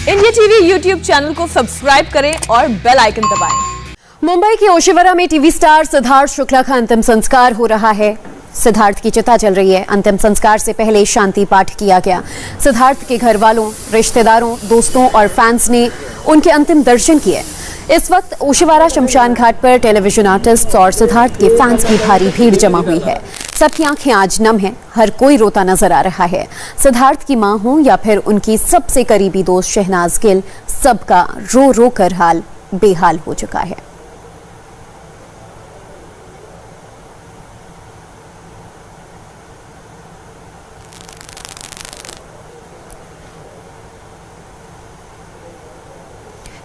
India TV YouTube channel को subscribe करें और बेल आइकन दबाएं। मुंबई के ओशिवरा में टीवी स्टार सिद्धार्थ शुक्ला का अंतिम संस्कार हो रहा है। सिद्धार्थ की चिता चल रही है। अंतिम संस्कार से पहले शांति पाठ किया गया। सिद्धार्थ के घर वालों, रिश्तेदारों, दोस्तों और फैंस ने उनके अंतिम दर्शन किए। इस वक्त ओशिवारा शमशान घाट पर टेलीविजन आर्टिस्ट और सिद्धार्थ के फैंस की भारी भीड़ जमा हुई है। सबकी आंखें आज नम हैं। हर कोई रोता नजर आ रहा है। सिद्धार्थ की मां हो या फिर उनकी सबसे करीबी दोस्त शहनाज गिल, सबका रो रो कर हाल बेहाल हो चुका है।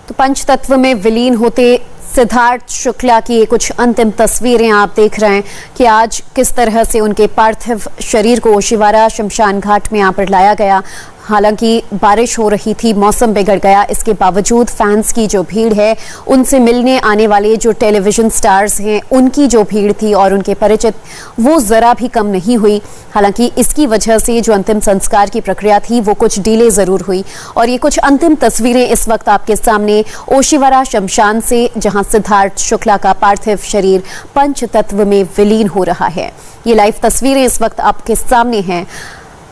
तो पंचतत्व में विलीन होते सिद्धार्थ शुक्ला की ये कुछ अंतिम तस्वीरें आप देख रहे हैं कि आज किस तरह से उनके पार्थिव शरीर को ओशिवारा शमशान घाट में यहाँ पर लाया गया। हालांकि बारिश हो रही थी, मौसम बिगड़ गया, इसके बावजूद फैंस की जो भीड़ है, उनसे मिलने आने वाले जो टेलीविजन स्टार्स हैं, उनकी जो भीड़ थी और उनके परिचित, वो जरा भी कम नहीं हुई। हालांकि इसकी वजह से जो अंतिम संस्कार की प्रक्रिया थी वो कुछ डिले जरूर हुई। और ये कुछ अंतिम तस्वीरें इस वक्त आपके सामने ओशिवारा शमशान से, जहां सिद्धार्थ शुक्ला का पार्थिव शरीर पंचतत्व में विलीन हो रहा है। ये लाइव तस्वीरें इस वक्त आपके सामने हैं।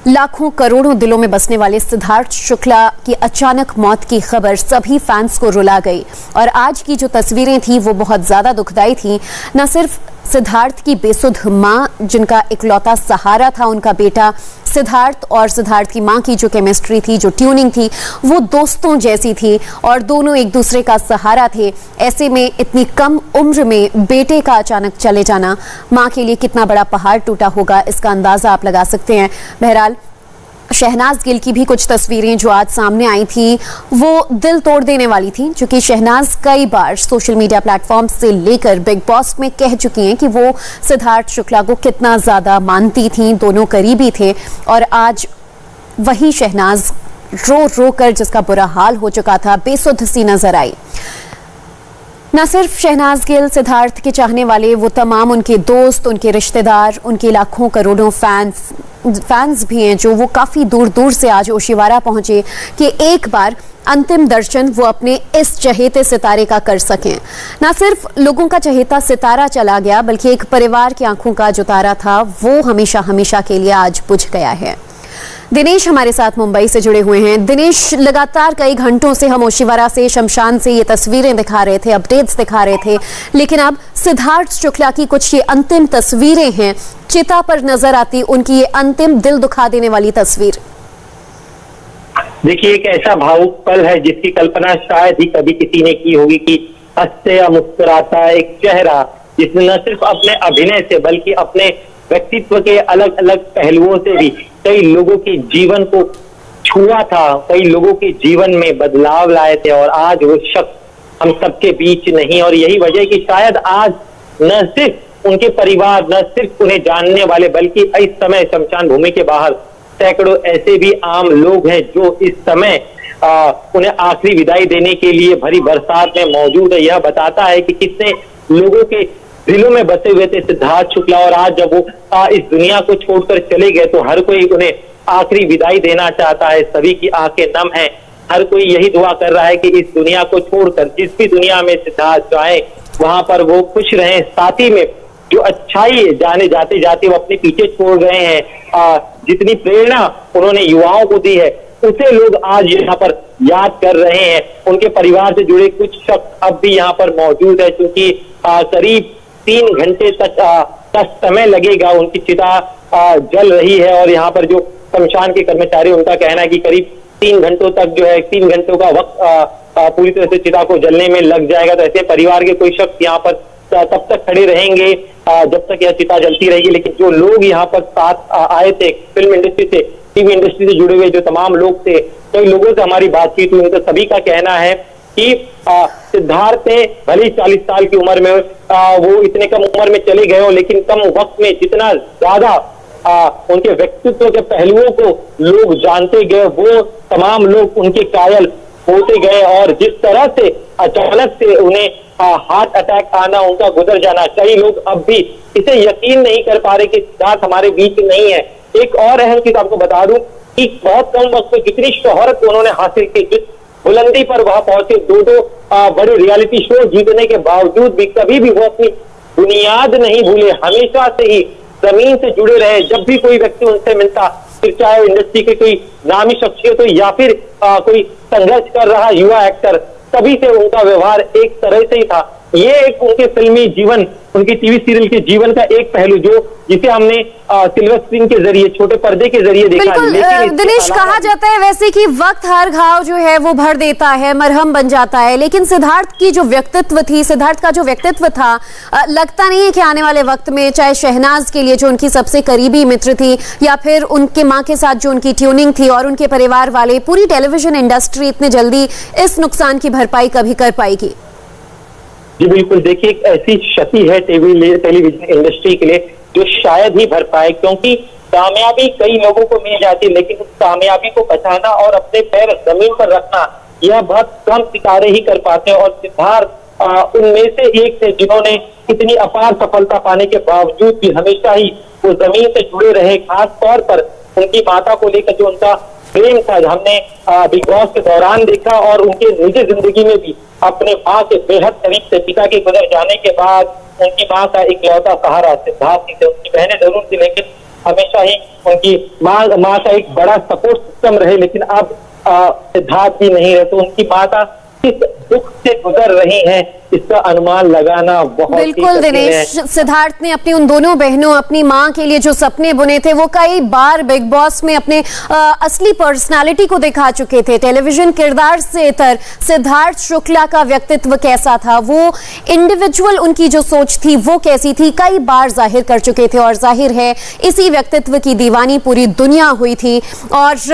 लाखों करोड़ों दिलों में बसने वाले सिद्धार्थ शुक्ला की अचानक मौत की खबर सभी फैंस को रुला गई। और आज की जो तस्वीरें थी वो बहुत ज्यादा दुखदाई थी। न सिर्फ सिद्धार्थ की बेसुध मां, जिनका इकलौता सहारा था उनका बेटा सिद्धार्थ, और सिद्धार्थ की मां की जो केमिस्ट्री थी, जो ट्यूनिंग थी, वो दोस्तों जैसी थी और दोनों एक दूसरे का सहारा थे। ऐसे में इतनी कम उम्र में बेटे का अचानक चले जाना मां के लिए कितना बड़ा पहाड़ टूटा होगा, इसका अंदाजा आप लगा सकते हैं। बहरहाल शहनाज गिल की भी कुछ तस्वीरें जो आज सामने आई थी वो दिल तोड़ देने वाली थी, क्योंकि शहनाज कई बार सोशल मीडिया प्लेटफॉर्म से लेकर बिग बॉस में कह चुकी हैं कि वो सिद्धार्थ शुक्ला को कितना ज्यादा मानती थी, दोनों करीबी थे। और आज वही शहनाज रो रो कर, जिसका बुरा हाल हो चुका था, बेसुध सी नजर आई। न सिर्फ शहनाज गिल, सिद्धार्थ के चाहने वाले, वो तमाम उनके दोस्त, उनके रिश्तेदार, उनके लाखों करोड़ों फैंस भी हैं जो वो काफी दूर दूर से आज ओशिवारा पहुंचे कि एक बार अंतिम दर्शन वो अपने इस चहेते सितारे का कर सकें। न सिर्फ लोगों का चहेता सितारा चला गया, बल्कि एक परिवार की आंखों का जो तारा था वो हमेशा हमेशा के लिए आज बुझ गया है। दिनेश हमारे साथ मुंबई से जुड़े हुए हैं। दिनेश, लगातार कई घंटों से हम ओशिवारा से, शमशान से ये तस्वीरें दिखा रहे थे, अपडेट्स दिखा रहे थे, लेकिन अब सिद्धार्थ शुक्ला की कुछ ये अंतिम तस्वीरें हैं, चिता पर नजर आती उनकी ये अंतिम दिल दुखा देने वाली तस्वीर। देखिए, एक ऐसा भावुक पल है जिसकी कल्पना शायद ही कभी किसी ने की होगी कि हंसते या मुस्कुराता एक चेहरा, जिसने न सिर्फ अपने अभिनय से बल्कि अपने व्यक्तित्व के अलग अलग पहलुओं से भी कई लोगों के जीवन को छुआ था, कई लोगों के जीवन में बदलाव लाए थे, और आज वो शख्स हम सबके बीच नहीं। और यही वजह है कि शायद आज न सिर्फ उनके परिवार, न सिर्फ उन्हें जानने वाले, बल्कि इस समय शमशान भूमि के बाहर सैकड़ों ऐसे भी आम लोग हैं जो इस समय उन्हें आखिरी विदाई देने के लिए भरी बरसात में मौजूद है। यह बताता है कि कितने लोगों के दिलों में बसे हुए थे सिद्धार्थ शुक्ला, और आज जब वो इस दुनिया को छोड़कर चले गए तो हर कोई उन्हें आखिरी विदाई देना चाहता है। सभी की आंखें नम हैं। हर कोई यही दुआ कर रहा है कि इस दुनिया को छोड़कर जिस भी दुनिया में सिद्धार्थ जाए वहां पर वो खुश रहें। साथ ही में जो अच्छाई जाने जाते जाते वो अपने पीछे छोड़ गए हैं, जितनी प्रेरणा उन्होंने युवाओं को दी है उसे लोग आज यहाँ पर याद कर रहे हैं। उनके परिवार से जुड़े कुछ शख्स अब भी यहाँ पर मौजूद है, क्योंकि करीब 3 घंटे तक का समय लगेगा। उनकी चिता जल रही है और यहाँ पर जो शमशान के कर्मचारी, उनका कहना है कि करीब 3 घंटों तक जो है, 3 घंटों का वक्त पूरी तरह से चिता को जलने में लग जाएगा। तो ऐसे परिवार के कोई शख्स यहाँ पर तब तक खड़े रहेंगे जब तक यह चिता जलती रहेगी। लेकिन जो लोग यहाँ पर साथ आए थे, फिल्म इंडस्ट्री से, टीवी इंडस्ट्री से जुड़े हुए जो तमाम लोग थे, कई लोगों से हमारी बातचीत हुई, उनका सभी का कहना है कि सिद्धार्थ ने भले ही 40 साल की उम्र में वो इतने कम उम्र में चले गए हो, लेकिन कम वक्त में जितना ज्यादा उनके व्यक्तित्व के पहलुओं को लोग जानते गए, वो तमाम लोग उनके कायल होते गए। और जिस तरह से अचानक से उन्हें हार्ट अटैक आना, उनका गुजर जाना, कई लोग अब भी इसे यकीन नहीं कर पा रहे कि सिद्धार्थ हमारे बीच नहीं है। एक और अहम चीज आपको बता दूं कि बहुत कम वक्त में कितनी शोहरत उन्होंने हासिल की, जिस बुलंदी पर वह पहुंचे, दो बड़े रियलिटी शो जीतने के बावजूद भी कभी भी वो अपनी बुनियाद नहीं भूले, हमेशा से ही जमीन से जुड़े रहे। जब भी कोई व्यक्ति उनसे मिलता, फिर चाहे इंडस्ट्री के कोई नामी शख्सियत हो या फिर कोई संघर्ष कर रहा युवा एक्टर, तभी से उनका व्यवहार एक तरह से ही था। ये एक उनके फिल्मी जीवन, उनकी टीवी सीरियल के जीवन का एक पहलू जिसे हमने सिल्वर स्क्रीन के जरिए, छोटे पर्दे के जरिए देखा। बिल्कुल दिनेश, कहा जाता है वैसे कि वक्त हर घाव जो है वो भर देता है, मरहम बन जाता है, लेकिन सिद्धार्थ की जो व्यक्तित्व थी, सिद्धार्थ का जो व्यक्तित्व था, लगता नहीं है कि आने वाले वक्त में चाहे शहनाज के लिए जो उनकी सबसे करीबी मित्र थी या फिर उनके माँ के साथ जो उनकी ट्यूनिंग थी और उनके परिवार वाले, पूरी टेलीविजन इंडस्ट्री इतने जल्दी इस नुकसान की भरपाई कभी कर पाएगी। जी बिल्कुल, देखिए एक ऐसी क्षति है टेलीविजन इंडस्ट्री के लिए जो शायद ही भर पाए, क्योंकि कामयाबी कई लोगों को मिल जाती है, लेकिन उस कामयाबी को बचाना और अपने पैर जमीन पर रखना यह बहुत कम सितारे ही कर पाते हैं। और सिद्धार्थ उनमें से एक थे जिन्होंने इतनी अपार सफलता पाने के बावजूद भी हमेशा ही वो जमीन से जुड़े रहे। खास तौर पर उनकी माता को लेकर जो उनका प्रेम था, हमने बिग बॉस के दौरान देखा, और उनके निजी जिंदगी में भी अपने माँ के बेहद करीब से, पिता के गुजर जाने के बाद उनकी माँ का इकलौता सहारा सिद्धार्थ थे। उनकी बहनें जरूर थी, लेकिन हमेशा ही उनकी माँ का एक बड़ा सपोर्ट सिस्टम रहे। लेकिन अब सिद्धार्थ भी नहीं रहे, तो उनकी माता किस दुख से गुजर रही हैं, इसका अनुमान लगाना बहुत बिल्कुल दिनेश, सिद्धार्थ ने अपनी उन दोनों बहनों, अपनी मां के लिए जो सपने बुने थे, वो कई बार बिग बॉस में अपने असली पर्सनालिटी को दिखा चुके थे। टेलीविजन किरदार से इतर सिद्धार्थ शुक्ला का व्यक्तित्व कैसा था, वो इंडिविजुअल उनकी जो सोच थी वो कैसी थी, कई बार जाहिर कर चुके थे। और जाहिर है इसी व्यक्तित्व की दीवानी पूरी दुनिया हुई थी। और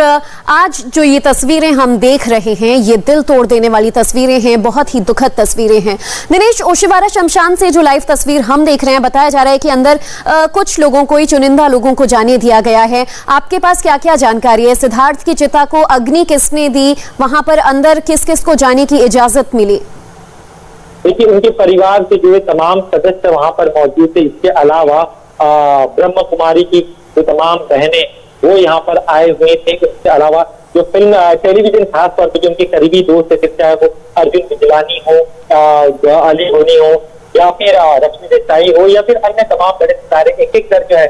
आज जो ये तस्वीरें हम देख रहे हैं, ये दिल तोड़ देने वाली तस्वीरें हैं, बहुत ही दुखद तस्वीरें हैं। दिनेश, ओशिवारा शमशान से जो लाइव तस्वीर हम देख रहे हैं, बताया जा रहा है कि अंदर कुछ लोगों को ही, चुनिंदा लोगों को जाने दिया गया है। आपके पास क्या क्या जानकारी है? सिद्धार्थ की चिता को अग्नि किसने दी? वहां पर अंदर किस किस को जाने की इजाजत मिली? देखिए, उनके परिवार से जुड़े तमाम सदस्य वहां पर मौजूद थे। इसके अलावा ब्रह्म कुमारी की जो तमाम बहनें वो यहाँ पर आए हुए थे। इसके अलावा जो फिल्म टेलीविजन खास तौर पर जो उनके करीबी दोस्त थे, चाहे वो अर्जुन बिजलानी हो, अली होनी हो, या फिर रश्मि देसाई हो, या फिर अन्य तमाम बड़े सितारे, एक एक कर जो है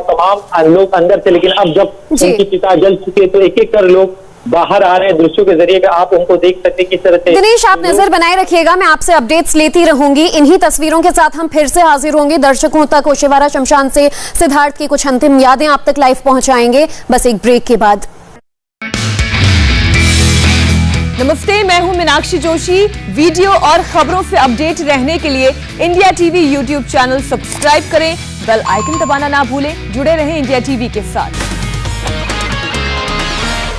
तमाम लोग अंदर थे। लेकिन अब जब उनकी चिता जल चुके तो एक एक कर लोग बाहर आ रहे हैं। दृश्यों के जरिए आप उनको देख सकते हैं किस तरह से। दिनेश, आप नजर बनाए रखिएगा, मैं आपसे अपडेट्स लेती रहूंगी। इन्हीं तस्वीरों के साथ हम फिर से हाजिर होंगे दर्शकों तक। ओशिवारा शमशान से सिद्धार्थ की कुछ अंतिम यादें आप तक लाइव पहुंचाएंगे, बस एक ब्रेक के बाद। नमस्ते, मैं हूं मीनाक्षी जोशी। वीडियो और खबरों से अपडेट रहने के लिए India TV YouTube channel subscribe करें, बेल आइकन दबाना ना भूलें। जुड़े रहें इंडिया टीवी के साथ।